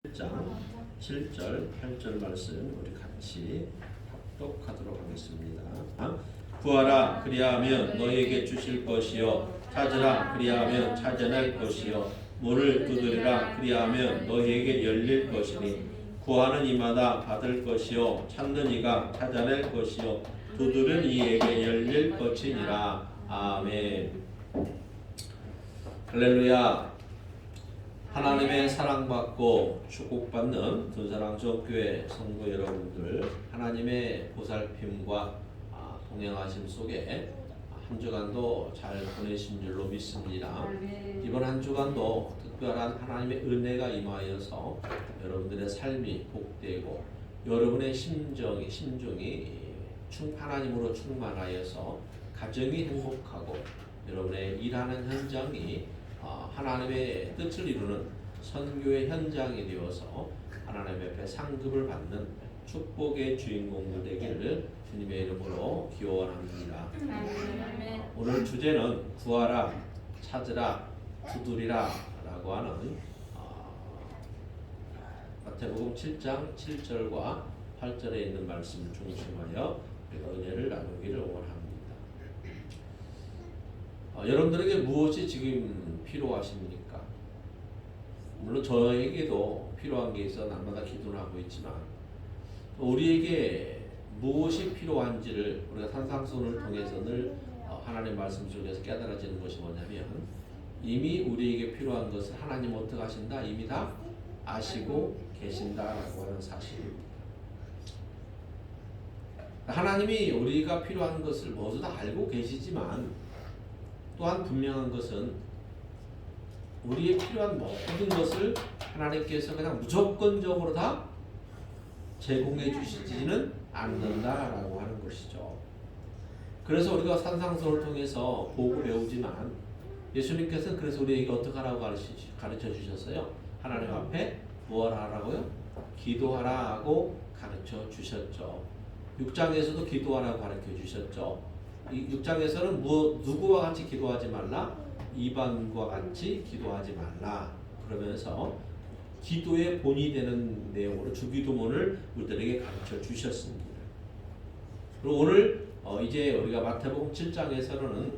1장 7절, 8절 말씀 우리 같이 합독하도록 하겠습니다. 구하라 그리하면 너희에게 주실 것이요 찾으라 그리하면 찾아낼 것이요 문을 두드리라 그리하면 너희에게 열릴 것이니 구하는 이마다 받을 것이요 찾는 이가 찾아낼 것이요 두드리는 이에게 열릴 것이니라. 아멘. 할렐루야. 하나님의 사랑받고 축복받는 분사랑정교회 성도 여러분들, 하나님의 보살핌과 동행하심 속에 한 주간도 잘 보내신 줄로 믿습니다. 이번 한 주간도 특별한 하나님의 은혜가 임하여서 여러분들의 삶이 복되고 여러분의 심정이 하나님으로 충만하여서 가정이 행복하고 여러분의 일하는 현장이 하나님의 뜻을 이루는 선교의 현장이 되어서 하나님 앞에 상급을 받는 축복의 주인공들 되기를 주님의 이름으로 기원합니다. 오늘 주제는 구하라, 찾으라, 두드리라 라고 하는 마태복음 7장 7절과 8절에 있는 말씀을 중심하여 우리가 은혜를 나누기를 원합니다. 여러분들에게 무엇이 지금 필요하십니까? 물론 저에게도 필요한 게 있어 날마다 기도를 하고 있지만 우리에게 무엇이 필요한지를 우리가 산상수훈을 통해서 늘 하나님의 말씀 속에서 깨달아지는 것이 뭐냐면 이미 우리에게 필요한 것을 하나님 어떻게 하신다? 이미 다 아시고 계신다라고 하는 사실입니다. 하나님이 우리가 필요한 것을 모두 다 알고 계시지만 또한 분명한 것은 우리의 필요한 모든 것을 하나님께서 그냥 무조건적으로 다 제공해 주시지는 않는다라고 하는 것이죠. 그래서 우리가 산상수훈을 통해서 보고 배우지만 예수님께서는 그래서 우리에게 어떻게 하라고 가르쳐 주셨어요? 하나님 앞에 무엇 하라고요? 기도하라 하고 가르쳐 주셨죠. 6장에서도 기도하라고 가르쳐 주셨죠. 이 6장에서는 누구와 같이 기도하지 말라? 이방인과 같이 기도하지 말라. 그러면서 기도의 본이 되는 내용으로 주기도문을 우리들에게 가르쳐 주셨습니다. 그리고 오늘 이제 우리가 마태복음 7장에서는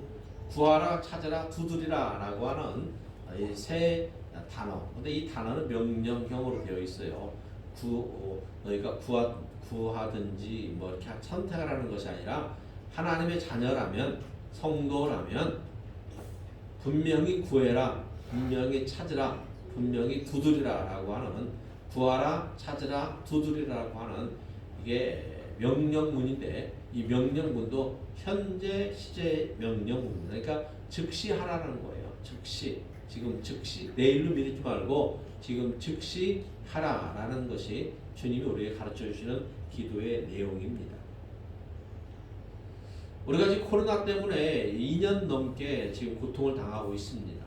구하라, 찾으라, 두드리라 라고 하는 이 세 단어. 근데 이 단어는 명령형으로 되어 있어요. 너희가 구하든지 뭐 이렇게 선택을 하는 것이 아니라 하나님의 자녀라면, 성도라면 분명히 구해라, 분명히 찾으라, 분명히 두드리라 라고 하는 구하라, 찾으라, 두드리라고 하는 이게 명령문인데 이 명령문도 현재 시제 명령문입니다. 그러니까 즉시 하라는 거예요. 즉시, 지금 즉시, 내일로 미루지 말고 지금 즉시 하라라는 것이 주님이 우리에게 가르쳐 주시는 기도의 내용입니다. 우리가 지금 코로나 때문에 2년 넘게 지금 고통을 당하고 있습니다.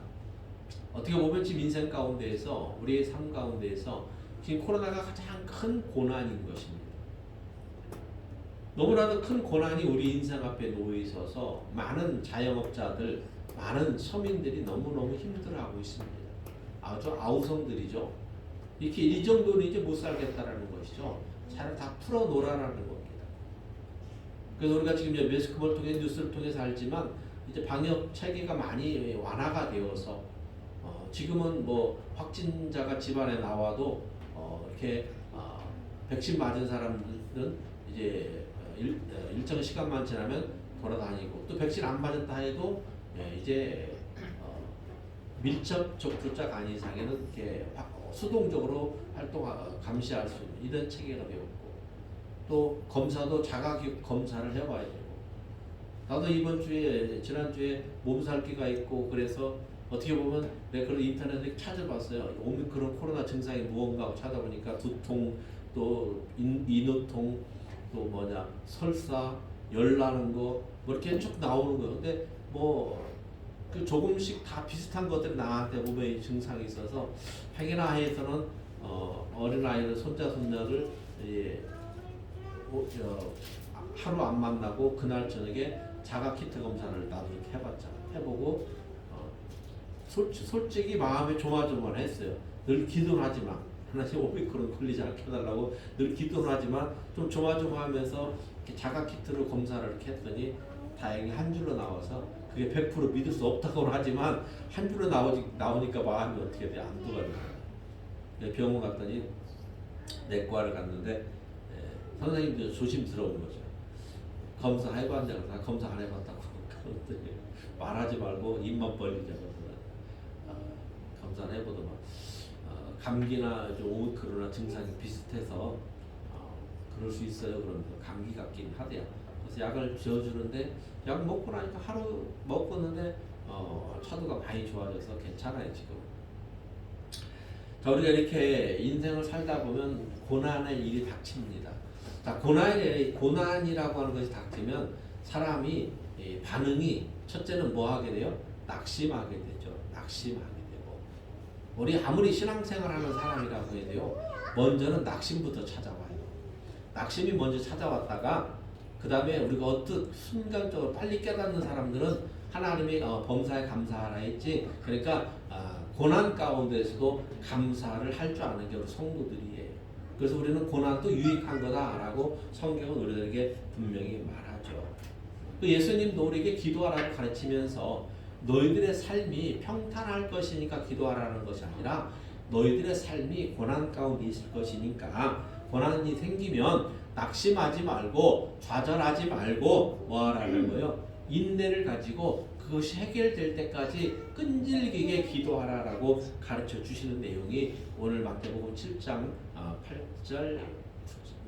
어떻게 보면 지금 인생 가운데에서 우리의 삶 가운데에서 지금 코로나가 가장 큰 고난인 것입니다. 너무나도 큰 고난이 우리 인생 앞에 놓여 있어서 많은 자영업자들, 많은 서민들이 너무너무 힘들어하고 있습니다. 아주 아우성들이죠. 이렇게 이 정도는 이제 못 살겠다라는 것이죠. 차라리 다 풀어놓으라는 겁니다. 그래서 우리가 지금 이제 매스컴을 통해 뉴스를 통해서 알지만 이제 방역 체계가 많이 완화가 되어서 지금은 뭐 확진자가 집안에 나와도 이렇게 백신 맞은 사람들은 이제 일정 시간만 지나면 돌아다니고 또 백신 안 맞았다 해도 이제 밀접 접촉자 아닌 이상에는 이렇게 수동적으로 감시할 수 있는 이런 체계가 되었고 또 검사도 자가 검사를 해봐야 되고 나도 지난주에 몸살기가 있고 그래서 어떻게 보면 내가 그걸 인터넷에 찾아봤어요. 오미크론 코로나 증상이 무언가 하고 찾아보니까 두통 또 인후통 또 설사 열 나는 거 뭐 이렇게 쭉 나오는 거예요. 근데 그 조금씩 다 비슷한 것들이 나한테 몸에 증상이 있어서 행여나해서는 어린아이들 손자 손녀를 하루 안 만나고 그날 저녁에 자가 키트 검사를 나도 이렇게 해보고 솔직히 마음이 조마조마했어요. 늘 기도를 하지만 하나님 오미크론 걸리지 않게 해달라고 늘 기도를 하지만 좀 조마조마하면서 이렇게 자가 키트로 검사를 이렇게 했더니 다행히 한 줄로 나와서 그게 100% 믿을 수 없다고는 하지만 한 줄로 나오니까 마음이 어떻게 돼? 안도가 돼요. 병원 갔더니 내과를 갔는데 선생님도 조심스러운 거죠. 검사 해봤냐고. 다 검사 안 해봤다고. 말하지 말고 입만 벌리자고. 검사를 해보더만 감기나 오미크론이나 증상이 비슷해서 그럴 수 있어요. 그러면서 감기 같긴 하대요. 그래서 약을 지어주는데 약 먹고 나니까 하루 먹었는데 차도가 많이 좋아져서 괜찮아요 지금. 자, 우리가 이렇게 인생을 살다 보면 고난의 일이 닥칩니다. 자, 고난이라고 하는 것이 닥치면 사람이 반응이 첫째는 뭐 하게 돼요? 낙심하게 되죠. 낙심하게 되고 우리 아무리 신앙생활하는 사람이라고 해도요. 먼저는 낙심부터 찾아와요. 낙심이 먼저 찾아왔다가 그 다음에 우리가 어떻게 순간적으로 빨리 깨닫는 사람들은 하나님의 범사에 감사하라 했지. 그러니까 고난 가운데서도 감사를 할 줄 아는 게 우리 성도들이에요. 그래서 우리는 고난도 유익한 거다라고 성경은 우리들에게 분명히 말하죠. 예수님도 우리에게 기도하라고 가르치면서 너희들의 삶이 평탄할 것이니까 기도하라는 것이 아니라 너희들의 삶이 고난 가운데 있을 것이니까 고난이 생기면 낙심하지 말고 좌절하지 말고 뭐 하라는 거예요? 인내를 가지고 그것이 해결될 때까지 끈질기게 기도하라라고 가르쳐 주시는 내용이 오늘 마태복음 7장 8절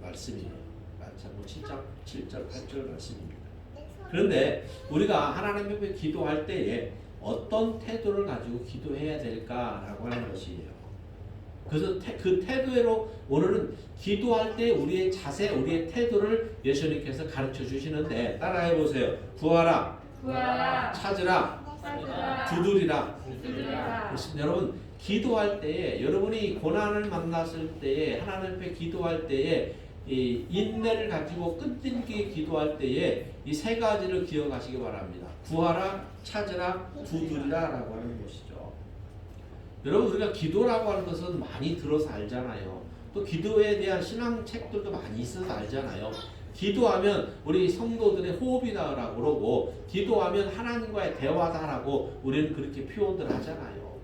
말씀이에요. 마태복음 7절 8절 말씀입니다. 그런데 우리가 하나님 앞에 기도할 때에 어떤 태도를 가지고 기도해야 될까라고 하는 것이에요. 그래서 그 태도로 오늘은 기도할 때 우리의 자세, 우리의 태도를 예수님께서 가르쳐 주시는데 따라해 보세요. 구하라, 찾으라, 두드리라. 여러분 기도할 때에 여러분이 고난을 만났을 때에 하나님 앞에 기도할 때에 이 인내를 가지고 끈질기게 기도할 때에 이 세 가지를 기억하시기 바랍니다. 구하라, 찾으라, 두드리라라고 하는 것이죠. 여러분 우리가 기도라고 하는 것은 많이 들어서 알잖아요. 또 기도에 대한 신앙 책들도 많이 있어서 알잖아요. 기도하면 우리 성도들의 호흡이다라고 그러고 기도하면 하나님과의 대화다라고 우리는 그렇게 표현들 하잖아요.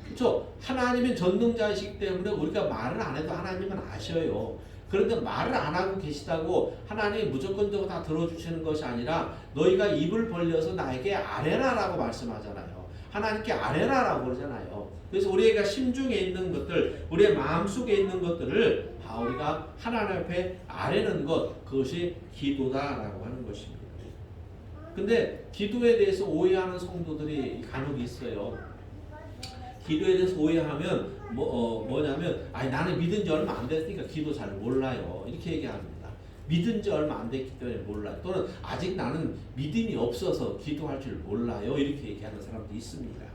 그렇죠? 하나님은 전능자이시기 때문에 우리가 말을 안 해도 하나님은 아셔요. 그런데 말을 안 하고 계시다고 하나님이 무조건적으로 다 들어주시는 것이 아니라 너희가 입을 벌려서 나에게 아뢰라라고 말씀하잖아요. 하나님께 아뢰라라고 그러잖아요. 그래서 우리가 심중에 있는 것들, 우리의 마음속에 있는 것들을 다 우리가 하나님 앞에 아뢰는 것, 그것이 기도다라고 하는 것입니다. 근데 기도에 대해서 오해하는 성도들이 간혹 있어요. 기도에 대해서 오해하면 뭐냐면 나는 믿은 지 얼마 안 됐으니까 기도 잘 몰라요. 이렇게 얘기합니다. 믿은 지 얼마 안 됐기 때문에 몰라요. 또는 아직 나는 믿음이 없어서 기도할 줄 몰라요. 이렇게 얘기하는 사람도 있습니다.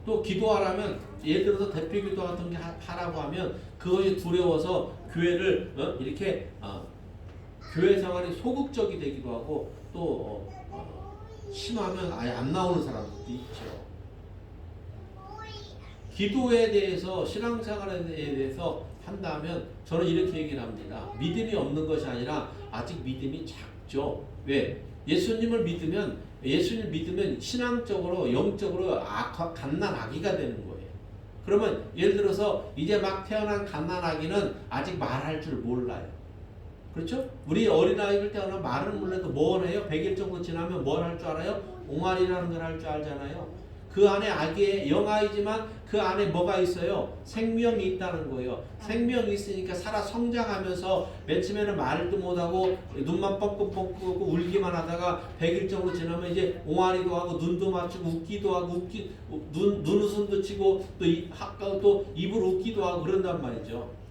또 기도하라면 예를 들어서 대표기도 같은 게 하라고 하면 그것이 두려워서 교회를 이렇게 교회 생활이 소극적이 되기도 하고 또 심하면 아예 안 나오는 사람들도 있죠. 기도에 대해서 신앙생활에 대해서 한다면 저는 이렇게 얘기를 합니다. 믿음이 없는 것이 아니라 아직 믿음이 작죠. 왜? 예수님 믿으면 신앙적으로 영적으로 갓난아기가 되는 거예요. 그러면 예를 들어서 이제 막 태어난 갓난아기는 아직 말할 줄 몰라요. 그렇죠? 우리 어린아이들 태어나 말은 몰라도 뭘 해요? 100일 정도 지나면 뭘 할 줄 알아요? 옹알이라는 걸 할 줄 알잖아요. 그 안에 아기의 영아이지만 그 안에 뭐가 있어요? 생명이 있다는 거예요. 생명이 있으니까 살아 성장하면서 맨 처음에는 말도 못하고 눈만 뻥긋뻥긋 울기만 하다가 100일 정도 지나면 이제 옹알이도 하고 눈도 맞추고 웃기도 하고 눈웃음도 치고 또 입으로 웃기도 하고 그런단 말이죠.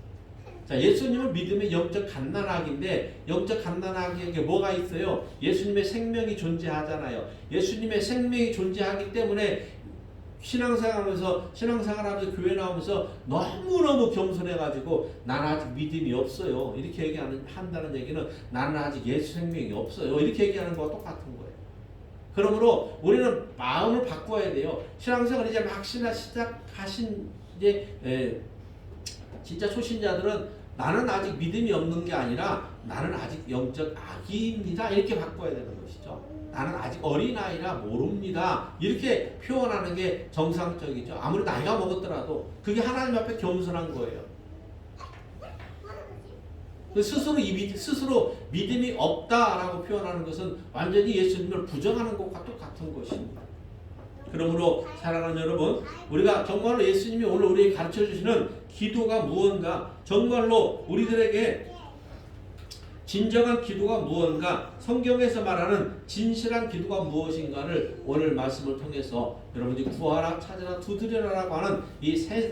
자, 예수님을 믿으면 영적 갓난아기인데 영적 갓난아기에게 뭐가 있어요? 예수님의 생명이 존재하잖아요. 예수님의 생명이 존재하기 때문에 신앙생활하면서 교회 나오면서 너무너무 겸손해가지고 나는 아직 믿음이 없어요. 이렇게 한다는 얘기는 나는 아직 예수 생명이 없어요. 이렇게 얘기하는 거와 똑같은 거예요. 그러므로 우리는 마음을 바꿔야 돼요. 신앙생활 이제 막 시작하신 진짜 초신자들은 나는 아직 믿음이 없는 게 아니라 나는 아직 영적 아기입니다. 이렇게 바꿔야 되는 것이죠. 나는 아직 어린아이라 모릅니다. 이렇게 표현하는 게 정상적이죠. 아무리 나이가 먹었더라도 그게 하나님 앞에 겸손한 거예요. 스스로 믿음이 없다라고 표현하는 것은 완전히 예수님을 부정하는 것과 똑같은 것입니다. 그러므로 사랑하는 여러분, 우리가 정말로 예수님이 오늘 우리에게 가르쳐 주시는 기도가 무언가, 정말로 우리들에게 진정한 기도가 무언가, 성경에서 말하는 진실한 기도가 무엇인가를 오늘 말씀을 통해서 여러분이 구하라, 찾으라, 두드려라라고 하는 이 세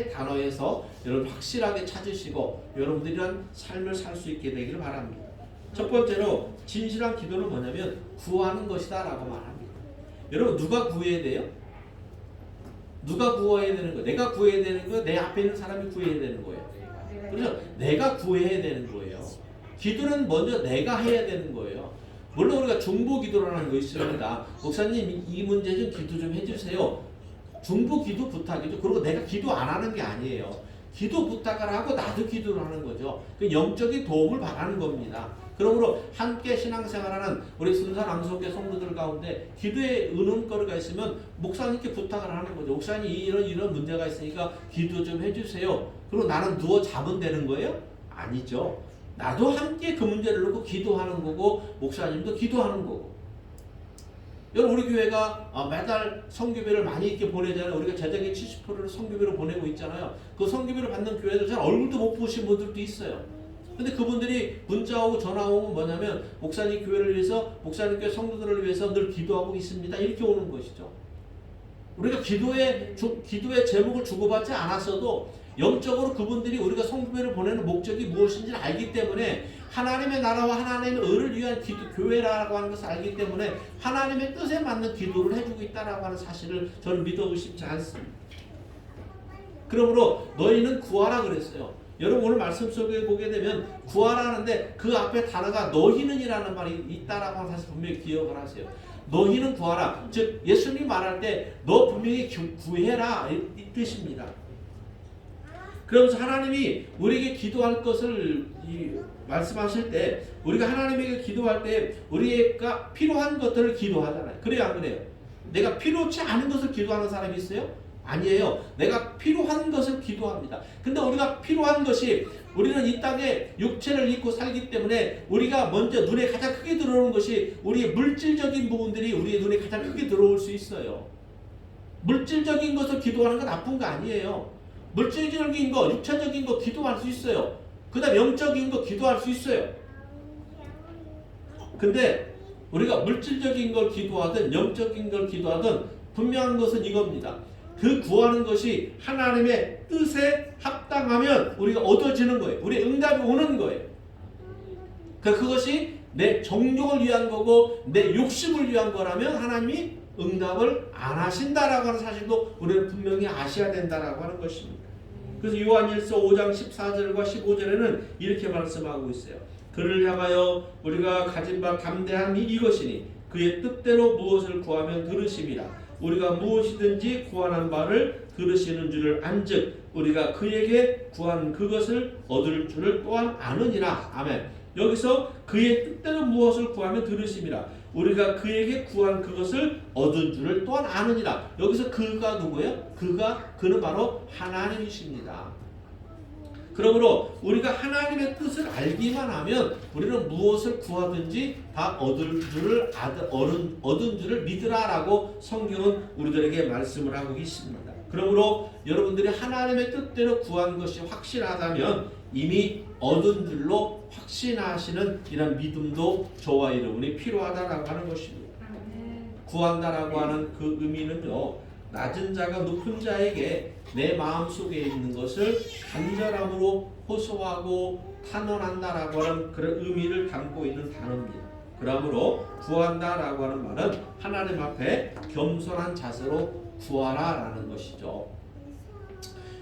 단어에서 여러분 확실하게 찾으시고 여러분들이 이런 삶을 살 수 있게 되기를 바랍니다. 첫 번째로 진실한 기도는 뭐냐면 구하는 것이다 라고 말합니다. 여러분 누가 구해야 돼요? 누가 구해야 되는 거예요? 내가 구해야 되는 거예요? 내 앞에 있는 사람이 구해야 되는 거예요? 그래서 내가 구해야 되는 거예요. 기도는 먼저 내가 해야 되는 거예요. 물론 우리가 중보 기도라는 거 있습니다. 목사님 이 문제 좀 기도 좀 해주세요. 중보 기도 부탁이죠. 그리고 내가 기도 안 하는 게 아니에요. 기도 부탁을 하고 나도 기도를 하는 거죠. 그 영적인 도움을 바라는 겁니다. 그러므로 함께 신앙생활하는 우리 순산 앙송교 성도들 가운데 기도에 의논거리가 있으면 목사님께 부탁을 하는 거죠. 목사님 이런 문제가 있으니까 기도 좀 해주세요. 그리고 나는 누워 자면 되는 거예요? 아니죠. 나도 함께 그 문제를 놓고 기도하는 거고 목사님도 기도하는 거고. 여러분 우리 교회가 매달 성교비를 많이 이렇게 보내잖아요. 우리가 재정의 70%를 성교비로 보내고 있잖아요. 그 성교비를 받는 교회들 잘 얼굴도 못 보신 분들도 있어요. 근데 그분들이 문자 오고 전화 오고 뭐냐면 목사님 교회를 위해서 목사님 교회 성도들을 위해서 늘 기도하고 있습니다. 이렇게 오는 것이죠. 우리가 기도의 제목을 주고받지 않았어도 영적으로 그분들이 우리가 성교회를 보내는 목적이 무엇인지를 알기 때문에 하나님의 나라와 하나님의 의를 위한 교회라고 하는 것을 알기 때문에 하나님의 뜻에 맞는 기도를 해주고 있다라고 하는 사실을 저는 믿어 의심치 않습니다. 그러므로 너희는 구하라 그랬어요. 여러분 오늘 말씀 속에 보게 되면 구하라 하는데 그 앞에 단어가 너희는이라는 말이 있다라고 하는 사실 분명히 기억을 하세요. 너희는 구하라. 즉 예수님이 말할 때 너 분명히 구해라 이 뜻입니다. 그러면서 하나님이 우리에게 기도할 것을 말씀하실 때 우리가 하나님에게 기도할 때 우리가 필요한 것들을 기도하잖아요. 그래요 안 그래요? 내가 필요치 않은 것을 기도하는 사람이 있어요? 아니에요. 내가 필요한 것을 기도합니다. 근데 우리가 필요한 것이 우리는 이 땅에 육체를 입고 살기 때문에 우리가 먼저 눈에 가장 크게 들어오는 것이 우리의 물질적인 부분들이 우리의 눈에 가장 크게 들어올 수 있어요. 물질적인 것을 기도하는 건 나쁜 거 아니에요. 물질적인 거, 육체적인 거 기도할 수 있어요. 그 다음 영적인 거 기도할 수 있어요. 근데 우리가 물질적인 걸 기도하든 영적인 걸 기도하든 분명한 것은 이겁니다. 그 구하는 것이 하나님의 뜻에 합당하면 우리가 얻어지는 거예요. 우리의 응답이 오는 거예요. 그것이 내 정욕을 위한 거고 내 욕심을 위한 거라면 하나님이 응답을 안 하신다라고 하는 사실도 우리는 분명히 아셔야 된다라고 하는 것입니다. 그래서 요한일서 5장 14절과 15절에는 이렇게 말씀하고 있어요. 그를 향하여 우리가 가진 바 담대함이 이것이니 그의 뜻대로 무엇을 구하면 들으심이라. 우리가 무엇이든지 구하는 바를 들으시는 줄을 안즉 우리가 그에게 구한 그것을 얻을 줄을 또한 아느니라. 아멘. 여기서 그의 뜻대로 무엇을 구하면 들으심이라. 우리가 그에게 구한 그것을 얻은 줄을 또한 아느니라. 여기서 그가 누구예요? 그는 바로 하나님이십니다. 그러므로 우리가 하나님의 뜻을 알기만 하면 우리는 무엇을 구하든지 다 얻은 줄을 믿으라라고 성경은 우리들에게 말씀을 하고 있습니다. 그러므로 여러분들이 하나님의 뜻대로 구한 것이 확실하다면 이미 얻은 줄로 확신하시는 이런 믿음도 저와 여러분이 필요하다라고 하는 것입니다. 구한다라고 하는 그 의미는요, 낮은 자가 높은 자에게 내 마음속에 있는 것을 간절함으로 호소하고 탄원한다라고 하는 그런 의미를 담고 있는 단어입니다. 그러므로 구한다라고 하는 말은 하나님 앞에 겸손한 자세로 구하라라는 것이죠.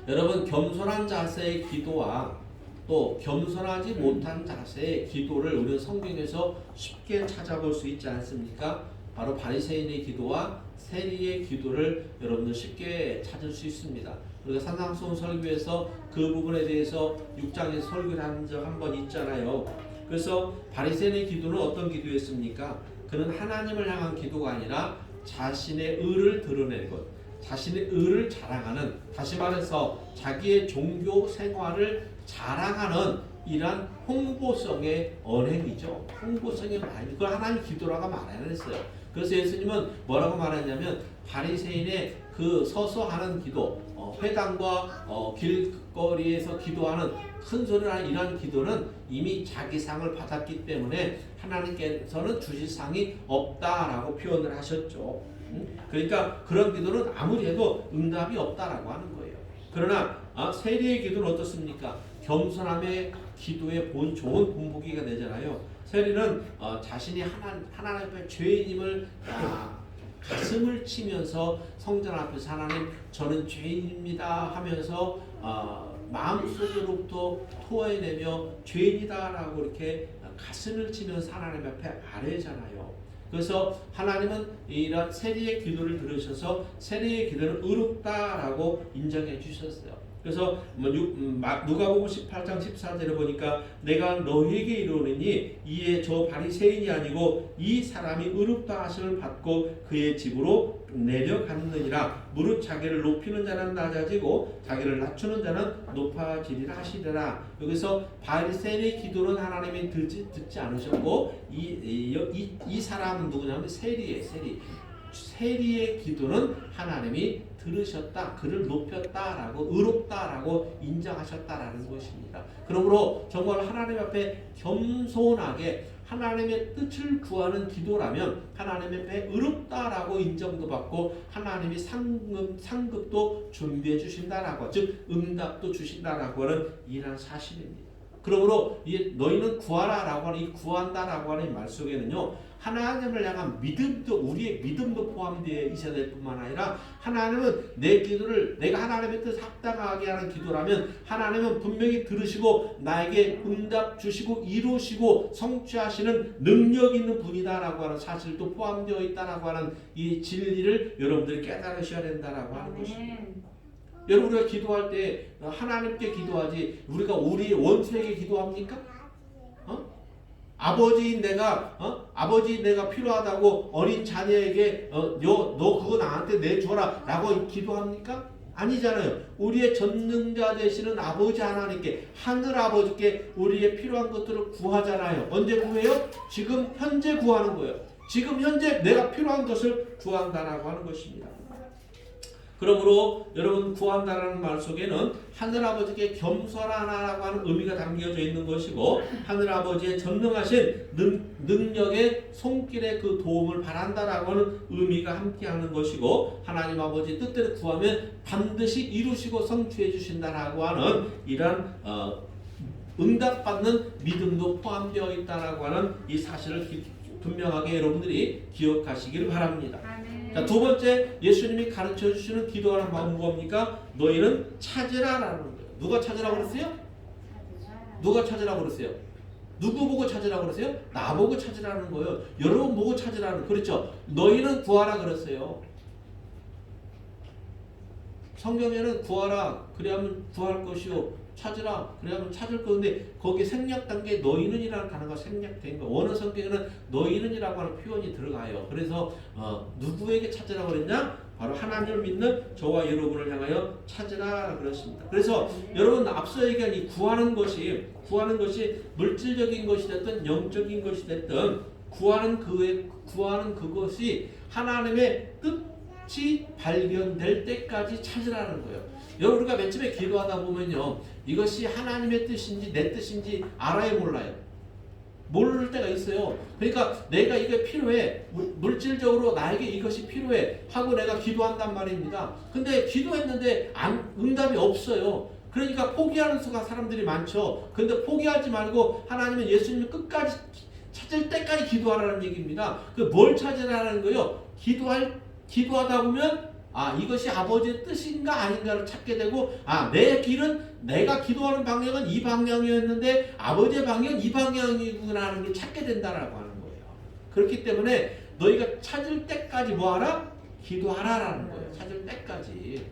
여러분 겸손한 자세의 기도와 또 겸손하지 못한 자세의 기도를 우리는 성경에서 쉽게 찾아볼 수 있지 않습니까? 바로 바리새인의 기도와 세리의 기도를 여러분들 쉽게 찾을 수 있습니다. 우리가 산상수훈 설교에서 그 부분에 대해서 6장에서 설교를 한 적 한 번 있잖아요. 그래서 바리새인의 기도는 어떤 기도였습니까? 그는 하나님을 향한 기도가 아니라 자신의 의를 드러내는 것, 자신의 의를 자랑하는, 다시 말해서 자기의 종교 생활을 자랑하는 이러한 홍보성의 언행이죠. 홍보성의 말, 그걸 하나님 기도라고 말 안 했어요. 그래서 예수님은 뭐라고 말했냐면 바리새인의 그 서서 하는 기도, 회당과 길거리에서 기도하는 큰 소리를 하는 이러한 기도는 이미 자기 상을 받았기 때문에 하나님께서는 주실 상이 없다라고 표현을 하셨죠. 그러니까 그런 기도는 아무리 해도 응답이 없다라고 하는 거예요. 그러나 세리의 기도는 어떻습니까? 겸손함의 기도에 좋은 본보기가 되잖아요. 세리는 자신이 하나님 앞에 죄인임을 가슴을 치면서 성전 앞에서 하나님 저는 죄인입니다 하면서 마음속으로부터 토해내며 죄인이다라고 이렇게 가슴을 치면서 하나님 앞에 아뢰잖아요. 그래서 하나님은 이런 세리의 기도를 들으셔서 세리의 기도는 의롭다라고 인정해 주셨어요. 그래서 누가복음 18장 14절에 보니까 내가 너희에게 이르노니 이에 저 바리새인이 아니고 이 사람이 의롭다 하심을 받고 그의 집으로 내려갔느니라. 무릇 자기를 높이는 자는 낮아지고 자기를 낮추는 자는 높아지리라 하시더라. 여기서 바리새인의 기도는 하나님이 듣지 않으셨고 이 사람은 누구냐면 세리의 기도는 하나님이 들으셨다, 그를 높였다라고 의롭다라고 인정하셨다라는 것입니다. 그러므로 정말 하나님 앞에 겸손하게 하나님의 뜻을 구하는 기도라면 하나님 앞에 의롭다라고 인정도 받고 하나님이 상급도 준비해 주신다라고, 즉 응답도 주신다라고 하는 이러한 사실입니다. 그러므로 너희는 구하라라고 하는 이 구한다라고 하는 말 속에는요, 하나님을 향한 믿음도, 우리의 믿음도 포함되어 있어야 될 뿐만 아니라 하나님은 내 기도를 내가 하나님의 뜻 합당하게 하는 기도라면 하나님은 분명히 들으시고 나에게 응답 주시고 이루시고 성취하시는 능력 있는 분이다라고 하는 사실도 포함되어 있다라고 하는 이 진리를 여러분들이 깨달으셔야 된다라고 하는 것입니다. 여러분, 우리가 기도할 때 하나님께 기도하지 우리가 우리 원수에게 기도합니까? 아버지 내가 필요하다고 어린 자녀에게 너 그거 나한테 내줘라 라고 기도합니까? 아니잖아요. 우리의 전능자 되시는 아버지 하나님께, 하늘 아버지께 우리의 필요한 것들을 구하잖아요. 언제 구해요? 지금 현재 구하는 거예요. 지금 현재 내가 필요한 것을 구한다라고 하는 것입니다. 그러므로 여러분, 구한다라는 말 속에는 하늘아버지께 겸손하라고 하는 의미가 담겨져 있는 것이고 하늘아버지의 전능하신 능력의 손길의 그 도움을 바란다라고 하는 의미가 함께하는 것이고 하나님 아버지 뜻대로 구하면 반드시 이루시고 성취해 주신다라고 하는 이러한 응답받는 믿음도 포함되어 있다라고 하는 이 사실을 분명하게 여러분들이 기억하시길 바랍니다. 자, 두 번째, 예수님이 가르쳐 주시는 기도하는 방법은 뭡니까? 너희는 찾으라라는 거예요. 누가 찾으라고 그랬어요? 누가 찾으라고 그랬어요? 누구 보고 찾으라고 그랬어요? 나보고 찾으라는 거예요. 여러분 보고 찾으라는, 그렇죠? 너희는 구하라 그랬어요. 성경에는 구하라, 그래야면 구할 것이요. 찾으라, 그래야면 찾을 건데 거기 생략 단계에 너희는이라는 단어가 생략된 거. 원어 성경에는 너희는이라고 하는 표현이 들어가요. 그래서 누구에게 찾으라고 그랬냐? 바로 하나님을 믿는 저와 여러분을 향하여 찾으라 그랬습니다. 그래서 여러분, 앞서 얘기한 이 구하는 것이 물질적인 것이 됐든 영적인 것이 됐든 구하는 그것이 하나님의 뜻이 발견될 때까지 찾으라는 거예요. 여러분, 우리가 맨 처음에 기도하다 보면요, 이것이 하나님의 뜻인지 내 뜻인지 알아요, 몰라요? 모를 때가 있어요. 그러니까 내가 이게 필요해, 물질적으로 나에게 이것이 필요해 하고 내가 기도한단 말입니다. 근데 기도했는데 응답이 없어요. 그러니까 포기하는 수가 사람들이 많죠. 근데 포기하지 말고 하나님은 예수님을 끝까지 찾을 때까지 기도하라는 얘기입니다. 그 뭘 찾으라는 거예요? 기도하다 보면 이것이 아버지의 뜻인가 아닌가를 찾게 되고, 내 길은, 내가 기도하는 방향은 이 방향이었는데 아버지의 방향은 이 방향이구나 하는 걸 찾게 된다라고 하는 거예요. 그렇기 때문에 너희가 찾을 때까지 뭐하라? 기도하라라는 거예요. 찾을 때까지.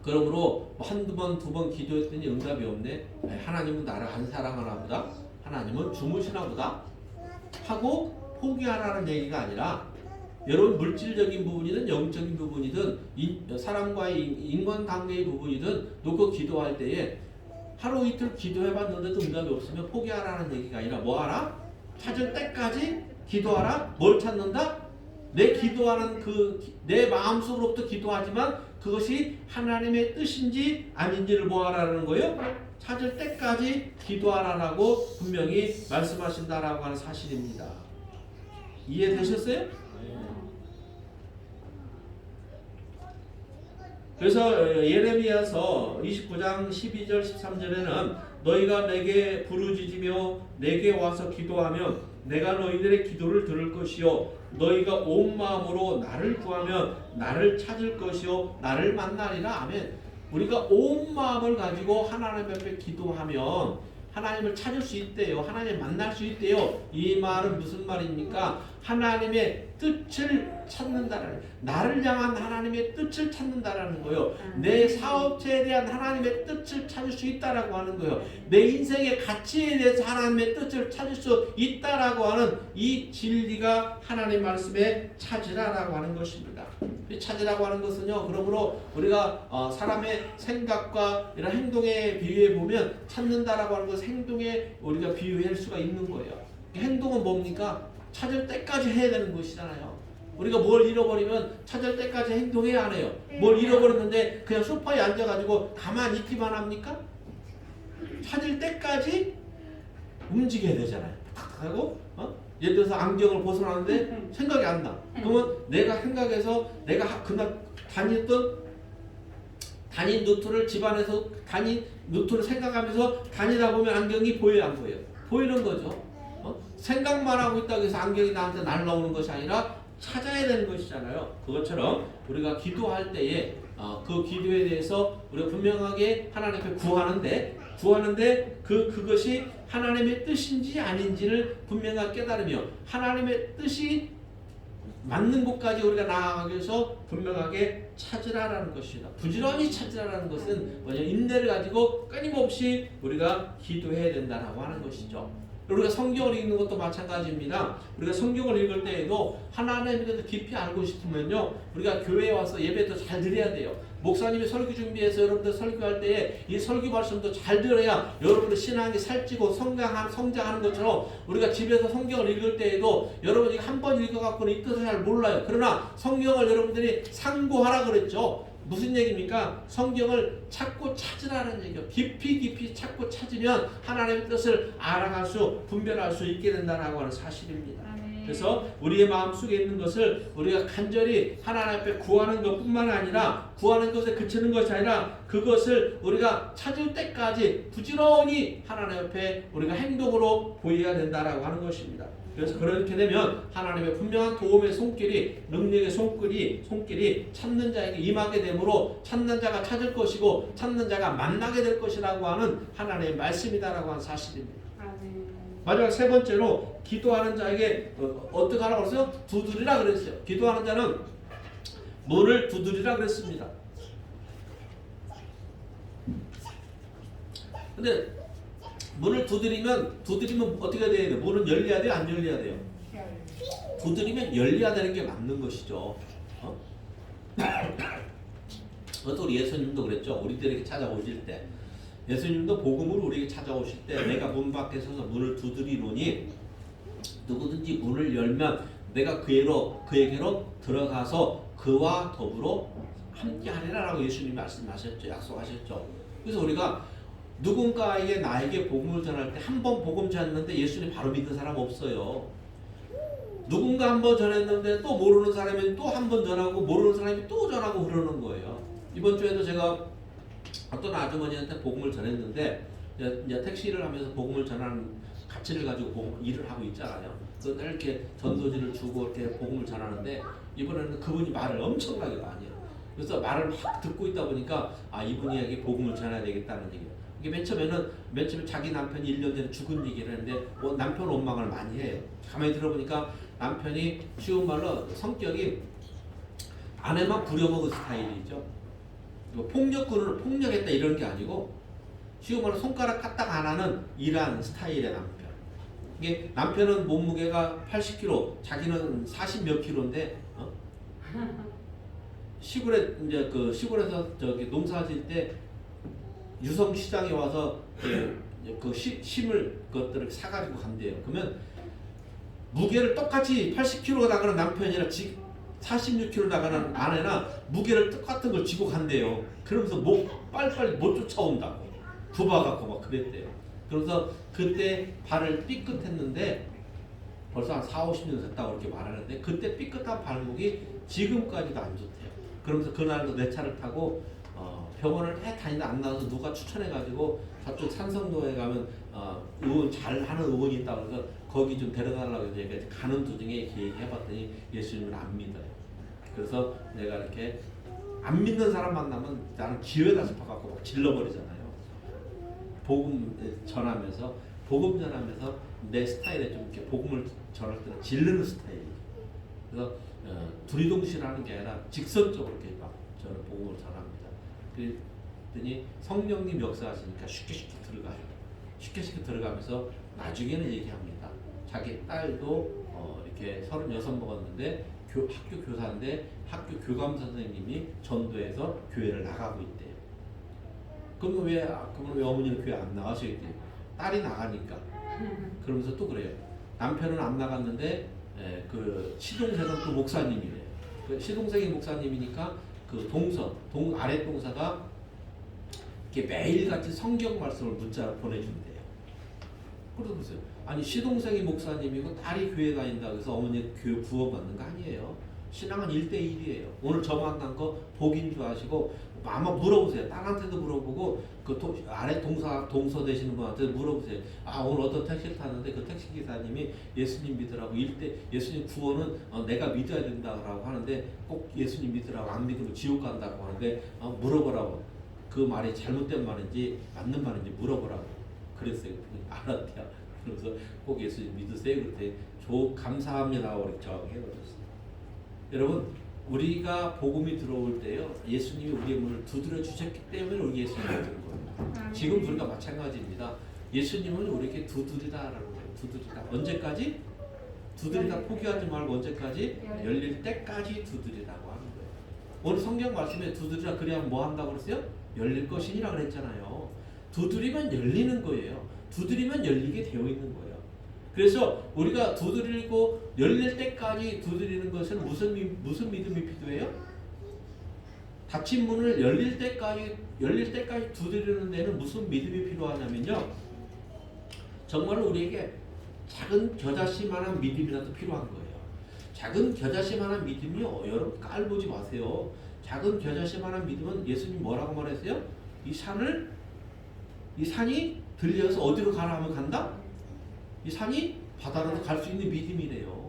그러므로 한두 번, 두 번 기도했더니 응답이 없네. 하나님은 나를 안 사랑하나 보다. 하나님은 주무시나 보다. 하고 포기하라는 얘기가 아니라 여러분 물질적인 부분이든 영적인 부분이든 사람과의 인간관계의 부분이든 놓고 기도할 때에 하루 이틀 기도해봤는데도 응답이 없으면 포기하라는 얘기가 아니라 뭐하라? 찾을 때까지 기도하라. 뭘 찾는다? 내 기도하는 내 마음속으로부터 기도하지만 그것이 하나님의 뜻인지 아닌지를 뭐하라는 거예요? 찾을 때까지 기도하라라고 분명히 말씀하신다라고 하는 사실입니다. 이해되셨어요? 그래서 예레미야서 29장 12절 13절에는 너희가 내게 부르짖으며 내게 와서 기도하면 내가 너희들의 기도를 들을 것이요 너희가 온 마음으로 나를 구하면 나를 찾을 것이요 나를 만나리라. 아멘. 우리가 온 마음을 가지고 하나님 앞에 기도하면 하나님을 찾을 수 있대요. 하나님 만날 수 있대요. 이 말은 무슨 말입니까? 하나님의 뜻을 찾는다라는, 나를 향한 하나님의 뜻을 찾는다라는 거예요. 내 사업체에 대한 하나님의 뜻을 찾을 수 있다라고 하는 거예요. 내 인생의 가치에 대해서 하나님의 뜻을 찾을 수 있다라고 하는 이 진리가 하나님 말씀에 찾으라라고 하는 것입니다. 이 찾으라고 하는 것은요, 그러므로 우리가 사람의 생각과 이런 행동에 비유해 보면 찾는다라고 하는 것은 행동에 우리가 비유할 수가 있는 거예요. 행동은 뭡니까? 찾을 때까지 해야 되는 것이잖아요. 우리가 뭘 잃어버리면 찾을 때까지 행동해야 안 해요. 뭘 잃어버렸는데 그냥 소파에 앉아가지고 가만히 있기만 합니까? 찾을 때까지 움직여야 되잖아요. 하고 예를 들어서 안경을 벗어나는데 생각이 안 나. 그러면 내가 생각해서 내가 그날 다닌 루트를 집안에서 루트를 생각하면서 다니다 보면 안경이 보여요, 안 보여요? 보이는 거죠. 생각만 하고 있다고 해서 안경이 나한테 날라오는 것이 아니라 찾아야 되는 것이잖아요. 그것처럼 우리가 기도할 때에 그 기도에 대해서 우리가 분명하게 하나님 앞에 구하는데 그것이 하나님의 뜻인지 아닌지를 분명하게 깨달으며 하나님의 뜻이 맞는 곳까지 우리가 나아가기 위해서 분명하게 찾으라라는 것이다. 부지런히 찾으라라는 것은 뭐냐? 인내를 가지고 끊임없이 우리가 기도해야 된다라고 하는 것이죠. 우리가 성경을 읽는 것도 마찬가지입니다. 우리가 성경을 읽을 때에도 하나님에 대해서 깊이 알고 싶으면요, 우리가 교회에 와서 예배도 잘 드려야 돼요. 목사님이 설교 준비해서 여러분들 설교할 때에 이 설교 말씀도 잘 들어야 여러분들 신앙이 살찌고 성장하는 것처럼 우리가 집에서 성경을 읽을 때에도 여러분이 한 번 읽어갖고는 이 뜻을 잘 몰라요. 그러나 성경을 여러분들이 상고하라 그랬죠. 무슨 얘기입니까? 성경을 찾고 찾으라는 얘기예요. 깊이 찾고 찾으면 하나님의 뜻을 알아갈 수, 분별할 수 있게 된다는 하는 사실입니다. 그래서 우리의 마음속에 있는 것을 우리가 간절히 하나님 앞에 구하는 것뿐만 아니라 구하는 것에 그치는 것이 아니라 그것을 우리가 찾을 때까지 부지런히 하나님 앞에 우리가 행동으로 보여야 된다라고 하는 것입니다. 그래서 그렇게 되면 하나님의 분명한 도움의 손길이, 능력의 손길이 찾는 자에게 임하게 되므로 찾는 자가 찾을 것이고 찾는 자가 만나게 될 것이라고 하는 하나님의 말씀이다라고 하는 사실입니다. 마지막 세 번째로 기도하는 자에게 어떻게 하라고 그랬어요? 두드리라 그랬어요. 기도하는 자는 문을 두드리라 그랬습니다. 근데 문을 두드리면 어떻게 돼야 돼요? 문은 열려야 돼요? 안 열려야 돼요? 두드리면 열려야 되는 게 맞는 것이죠. 그것도 우리 예수님도 그랬죠. 우리들에게 찾아오실 때 예수님도 복음으로 우리에게 찾아오실 때 내가 문 밖에 서서 문을 두드리노니 누구든지 문을 열면 내가 그에게로 들어가서 그와 더불어 함께하리라라고 예수님이 말씀하셨죠. 약속하셨죠. 그래서 우리가 누군가에게 나에게 복음을 전할 때 한 번 복음 전했는데 예수님 바로 믿는 사람 없어요. 누군가 한 번 전했는데 또 모르는 사람이 또 한 번 전하고 모르는 사람이 또 전하고 그러는 거예요. 이번 주에도 제가 어떤 아주머니한테 복음을 전했는데 이제 택시를 하면서 복음을 전하는 가치를 가지고 일을 하고 있잖아요. 그래서 이렇게 전도지를 주고 이렇게 복음을 전하는데 이번에는 그분이 말을 엄청나게 많이 해요. 그래서 말을 막 듣고 있다 보니까 이분에게 복음을 전해야 되겠다는 얘기예요. 이게 맨 처음에 자기 남편이 1년 전에 죽은 얘기를 했는데 남편 원망을 많이 해요. 가만히 들어보니까 남편이 쉬운 말로 성격이 아내만 부려먹은 스타일이죠. 폭력했다 이런 게 아니고 쉬운 말로 손가락 까딱 안 하는 일하는 스타일의 남편. 이게 남편은 몸무게가 80kg, 자기는 40 몇 킬로인데 시골에서 농사질 때 유성 시장에 와서 심을 것들을 사가지고 간대요. 그러면 무게를 똑같이 80kg가 나가는 남편이랑 46kg 나가는 아내나 무게를 똑같은 걸 쥐고 간대요. 그러면서 빨리빨리 못 쫓아온다고 부봐갖고 막 그랬대요. 그래서 그때 발을 삐끗했는데 벌써 한 40-50년 됐다고 그렇게 말하는데 그때 삐끗한 발목이 지금까지도 안 좋대요. 그러면서 그날도 내 차를 타고 병원을 다니다 안 나와서 누가 추천해가지고 저쪽 산성도에 가면 의원 잘하는 의원이 있다고 해서 거기 좀 데려달라고 해서 가는 도중에 얘기해봤더니 예수님을 안 믿어요. 그래서 내가 이렇게 안 믿는 사람 만나면 나는 기회다 싶어갖고 막 질러버리잖아요. 복음 전하면서 내 스타일에 좀 이렇게 복음을 전할 때는 질르는 스타일이에요. 그래서 두리동실하는 게 아니라 직선적으로 이렇게 막 저는 복음을 전합니다. 그랬더니 성령님 역사하시니까 쉽게 들어가요. 쉽게 들어가면서 나중에는 얘기합니다. 자기 딸도 이렇게 36 먹었는데 학교 교사인데 학교 교감 선생님이 전도해서 교회를 나가고 있대요. 그러면 왜 어머니는 교회 안 나가셔? 이때 딸이 나가니까. 그러면서 또 그래요. 남편은 안 나갔는데 그 시동생은 또 목사님이래요. 그 시동생이 목사님이니까 그 아랫 동사가 이렇게 매일같이 성경 말씀을 문자 보내준대요. 그래서 보세요. 아니 시동생이 목사님이고 딸이 교회 다닌다 그래서 어머니 교회 구원받는 거 아니에요. 신앙은 1대1이에요. 오늘 저 만난 거 복인 줄 아시고 아마 물어보세요. 딸한테도 물어보고 그 아래 동서 되시는 분한테 물어보세요. 오늘 어떤 택시를 탔는데 그 택시 기사님이 예수님 믿으라고 예수님 구원은 내가 믿어야 된다라고 하는데 꼭 예수님 믿으라고 안 믿으면 지옥 간다고 하는데 물어보라고. 그 말이 잘못된 말인지 맞는 말인지 물어보라고 그랬어요. 알았대요. 그래서 꼭 예수님 믿으세요. 그랬더니 감사합니다. 이렇게 저항해버렸어요. 여러분 우리가 복음이 들어올 때요 예수님이 우리의 문을 두드려 주셨기 때문에 우리 예수님을 믿는 거예요. 지금 우리가 마찬가지입니다. 예수님은 우리에게 두드리다라는 거예요. 두드리다. 언제까지? 두드리다 포기하지 말고 언제까지? 열릴 때까지 두드리라고 하는 거예요. 오늘 성경 말씀에 두드리라 그래야 뭐 한다고 그랬어요? 열릴 것이니라 그랬잖아요. 두드리면 열리는 거예요. 두드리면 열리게 되어 있는 거예요. 그래서 우리가 두드리고 열릴 때까지 두드리는 것은 무슨 믿음이 필요해요? 닫힌 문을 열릴 때까지 두드리는 데는 무슨 믿음이 필요하냐면요. 정말로 우리에게 작은 겨자씨만한 믿음이라도 필요한 거예요. 작은 겨자씨만한 믿음이요. 여러분 깔보지 마세요. 작은 겨자씨만한 믿음은 예수님 뭐라고 말했어요? 이 산이 들려서 어디로 가라 하면 간다? 이 산이 바다로도 갈 수 있는 믿음이래요.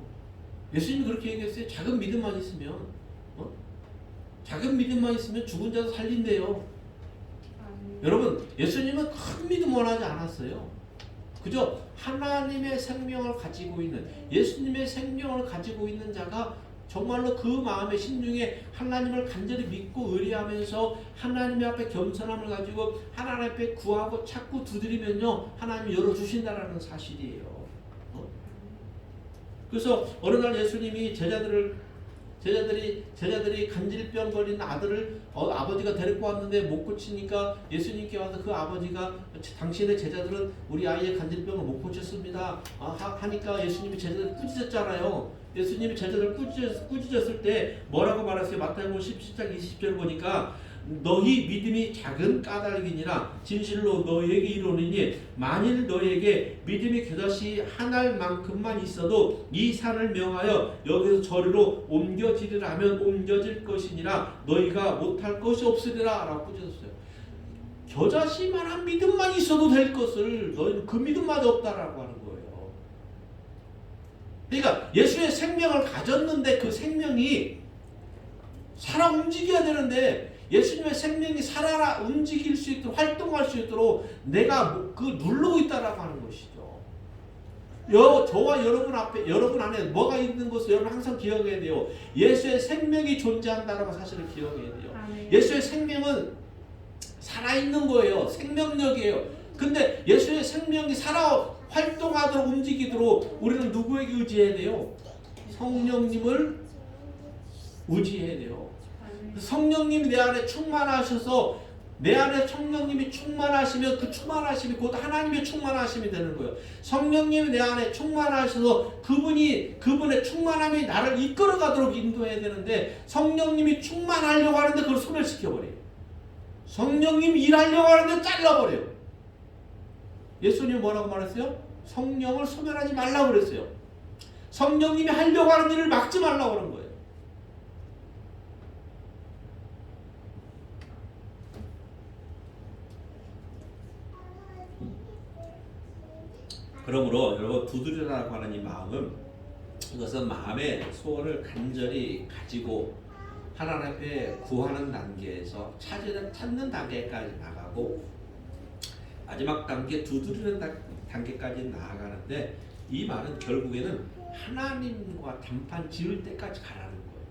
예수님이 그렇게 얘기했어요. 작은 믿음만 있으면 작은 믿음만 있으면 죽은 자도 살린대요. 여러분 예수님은 큰 믿음 원하지 않았어요. 그저 하나님의 생명을 가지고 있는 예수님의 생명을 가지고 있는 자가 정말로 그 마음의 심중에 하나님을 간절히 믿고 의뢰하면서 하나님 앞에 겸손함을 가지고 하나님 앞에 구하고 찾고 두드리면요 하나님이 열어주신다라는 사실이에요. 그래서 어느 날 예수님이 제자들이 간질병 걸린 아들을 아버지가 데리고 왔는데 못 고치니까 예수님께 와서 그 아버지가 당신의 제자들은 우리 아이의 간질병을 못 고쳤습니다 하니까 예수님이 제자들을 꾸짖었잖아요. 예수님이 제자들을 꾸짖었을 때 뭐라고 말했어요? 마태복음 17장 20절 보니까 너희 믿음이 작은 까닭이니라 진실로 너희에게 이르노니 만일 너희에게 믿음이 겨자씨 한 알만큼만 있어도 이 산을 명하여 여기서 저리로 옮겨지리라 하면 옮겨질 것이니라 너희가 못할 것이 없으리라 라고 꾸짖었어요. 겨자씨만한 믿음만 있어도 될 것을 너희는 그 믿음마저 없다라고 하는 거예요. 그러니까 예수의 생명을 가졌는데 그 생명이 살아 움직여야 되는데 예수님의 생명이 살아 움직일 수 있도록 활동할 수 있도록 내가 그 누르고 있다라고 하는 것이죠. 저와 여러분 앞에 여러분 안에 뭐가 있는 것을 여러분 항상 기억해야 돼요. 예수의 생명이 존재한다는 사실을 기억해야 돼요. 예수의 생명은 살아있는 거예요. 생명력이에요. 근데 예수의 생명이 살아 활동하도록 움직이도록 우리는 누구에게 의지해야 돼요? 성령님을 의지해야 돼요. 성령님이 내 안에 충만하셔서 내 안에 성령님이 충만하시면 그 충만하심이 곧 하나님의 충만하심이 되는 거예요. 성령님이 내 안에 충만하셔서 그분의 충만함이 나를 이끌어가도록 인도해야 되는데 성령님이 충만하려고 하는데 그걸 소멸시켜버려요. 성령님이 일하려고 하는데 잘라버려요. 예수님이 뭐라고 말했어요? 성령을 소멸하지 말라고 그랬어요. 성령님이 하려고 하는 일을 막지 말라고 그런 거예요. 그러므로 여러분 두드리라고 하는 이 마음은 이것은 마음의 소원을 간절히 가지고 하나님 앞에 구하는 단계에서 찾는 단계까지 나가고 마지막 단계 두드리는 단계까지 나아가는데 이 말은 결국에는 하나님과 단판 지을 때까지 가라는 거예요.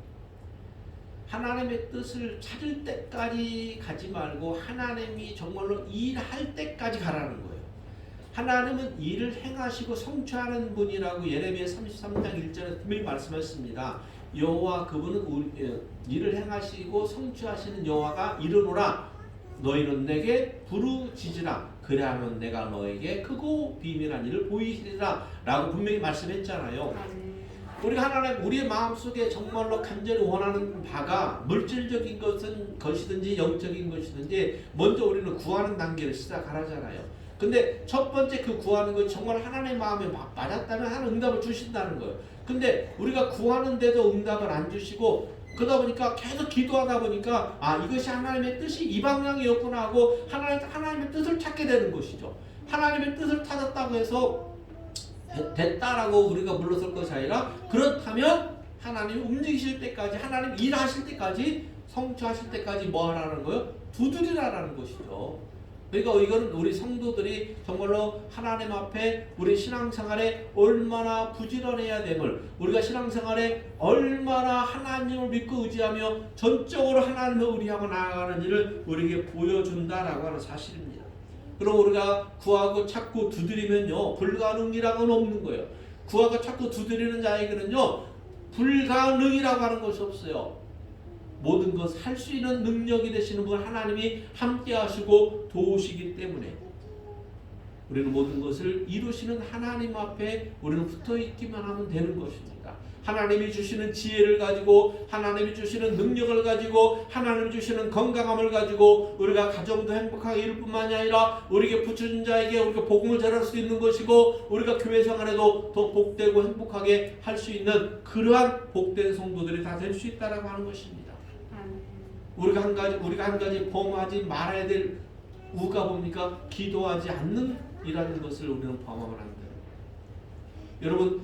하나님의 뜻을 찾을 때까지 가지 말고 하나님이 정말로 일할 때까지 가라는 거예요. 하나님은 일을 행하시고 성취하는 분이라고 예레미야 33장 1절에 분명히 말씀하셨습니다. 여호와 그분은 일을 행하시고 성취하시는 여호와가 이르노라 너희는 내게 부르짖으라 그래야면 내가 너에게 크고 비밀한 일을 보이리라 라고 분명히 말씀했잖아요. 우리가 하나님 우리의 마음속에 정말로 간절히 원하는 바가 물질적인 것이든지 영적인 것이든지 먼저 우리는 구하는 단계를 시작하라잖아요. 근데 첫 번째 그 구하는 것 정말 하나님의 마음에 맞았다면 하나님 응답을 주신다는 거예요. 근데 우리가 구하는데도 응답을 안 주시고 그러다 보니까 계속 기도하다 보니까 이것이 하나님의 뜻이 이 방향이었구나 하고 하나님의 뜻을 찾게 되는 것이죠. 하나님의 뜻을 찾았다고 해서 됐다라고 우리가 물러설 것이 아니라 그렇다면 하나님이 움직이실 때까지 하나님 일하실 때까지 성취하실 때까지 뭐 하라는 거예요? 두드리라는 것이죠. 그러니까 이건 우리 성도들이 정말로 하나님 앞에 우리 신앙생활에 얼마나 부지런해야 됨을 우리가 신앙생활에 얼마나 하나님을 믿고 의지하며 전적으로 하나님을 의뢰하고 나아가는지를 우리에게 보여준다라고 하는 사실입니다. 그럼 우리가 구하고 찾고 두드리면요 불가능이라고는 없는 거예요. 구하고 찾고 두드리는 자에게는요 불가능이라고 하는 것이 없어요. 모든 것을 할 수 있는 능력이 되시는 분 하나님이 함께 하시고 도우시기 때문에 우리는 모든 것을 이루시는 하나님 앞에 우리는 붙어 있기만 하면 되는 것입니다. 하나님이 주시는 지혜를 가지고 하나님이 주시는 능력을 가지고 하나님이 주시는 건강함을 가지고 우리가 가정도 행복하게 이룰 뿐만이 아니라 우리에게 붙여준 자에게 우리가 복음을 전할 수 있는 것이고 우리가 교회 생활에도 더 복되고 행복하게 할 수 있는 그러한 복된 성도들이 다 될 수 있다라고 하는 것입니다. 우리가 한 가지 범하지 말아야 될 우가 뭡니까? 기도하지 않는 이라는 것을 우리는 범하면 안 돼요. 여러분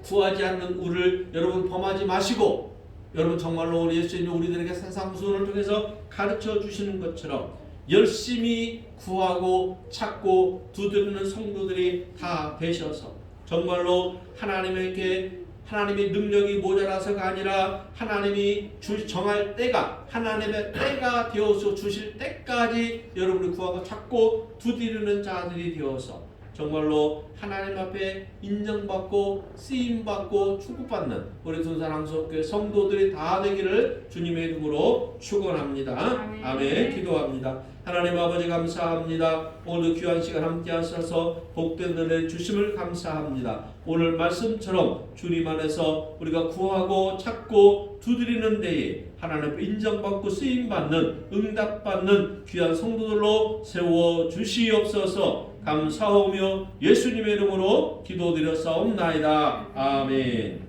구하지 않는 우를 여러분 범하지 마시고 여러분 정말로 우리 예수님이 우리들에게 산상수훈을 통해서 가르쳐 주시는 것처럼 열심히 구하고 찾고 두드리는 성도들이 다 되셔서 정말로 하나님의 능력이 모자라서가 아니라 하나님이 정할 때가 하나님의 때가 되어서 주실 때까지 여러분이 구하고 찾고 두드리는 자들이 되어서 정말로 하나님 앞에 인정받고 쓰임받고 축복받는 우리 순산항속교회 성도들이 다 되기를 주님의 이름으로 축원합니다. 아멘. 기도합니다. 하나님 아버지 감사합니다. 오늘도 귀한 시간 함께 하셔서 복된 은혜 주심을 감사합니다. 오늘 말씀처럼 주님 안에서 우리가 구하고 찾고 두드리는 데에 하나님 앞에 인정받고 쓰임받는 응답받는 귀한 성도들로 세워주시옵소서. 감사하며 예수님의 이름으로 기도드렸사옵나이다. 아멘.